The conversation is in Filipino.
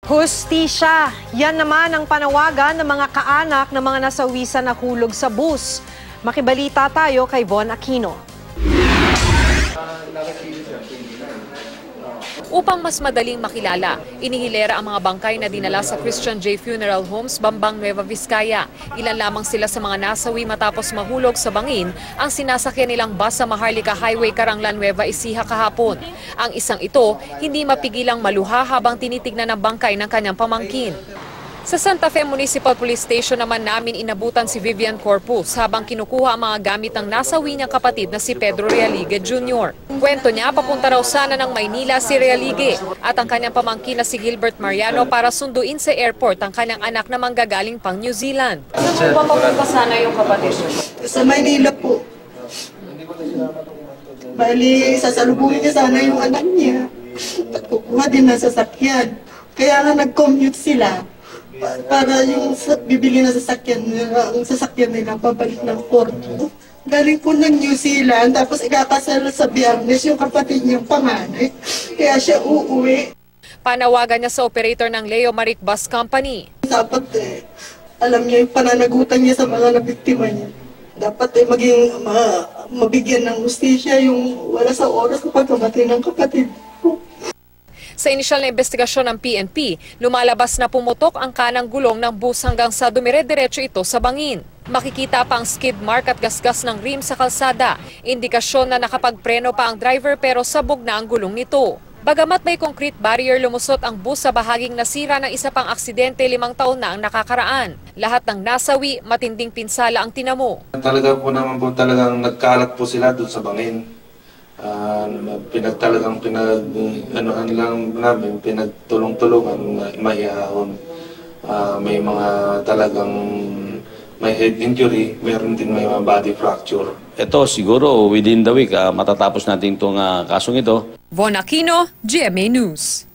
Hustisya, yan naman ang panawagan ng mga kaanak ng mga nasawi sa nahulog sa bus. Makibalita tayo kay Von Aquino. Upang mas madaling makilala, inihilera ang mga bangkay na dinala sa Christian J. Funeral Homes, Bambang, Nueva Vizcaya. Ilan lamang sila sa mga nasawi matapos mahulog sa bangin ang sinasakyan nilang bus sa Maharlika Highway, Caranglan, Nueva Ecija kahapon. Ang isang ito, hindi mapigilang maluha habang tinitignan ng bangkay ng kanyang pamangkin. Sa Santa Fe Municipal Police Station naman namin inabutan si Vivian Corpus habang kinukuha ang mga gamit ng nasawi niyang kapatid na si Pedro Realige Jr. Kwento niya, papunta raw sana ng Maynila si Realige at ang kanyang pamangkin na si Gilbert Mariano para sunduin sa airport ang kanyang anak na manggagaling pang New Zealand. Saan po papunta sana yung kapatid? Sa Maynila po. Bali, sasalubungin niya sana yung anak niya. At kukuha din na sasakyan. Kaya nga nag-commute sila. Para yung bibili na sasakyan nila pabalik ng Porto. Galing po ng New Zealand, tapos ikakasal sa Biyernes yung kapatid niyang panganay. Kaya siya uuwi. Panawagan niya sa operator ng Leo Maric Bus Company. Dapat alam niya yung pananagutan niya sa mga nabiktima niya. Dapat maging mabigyan ng hustisya yung wala sa oras kapag kamatay ng kapatid. Sa inisyal na investigasyon ng PNP, lumalabas na pumutok ang kanang gulong ng bus hanggang sa dumire-diretso ito sa bangin. Makikita pa ang skid mark at gasgas ng rim sa kalsada. Indikasyon na nakapagpreno pa ang driver pero sabog na ang gulong nito. Bagamat may concrete barrier, lumusot ang bus sa bahaging nasira ng isa pang aksidente 5 taon na ang nakakaraan. Lahat ng nasawi, matinding pinsala ang tinamo. Talaga po naman po talagang nagkalat po sila doon sa bangin. Pinagtulong-tulungan, maihahon. May mga talagang may head injury, meron din may mga body fracture. Ito siguro within the week matatapos natin itong kasong ito. Von Aquino, GMA News.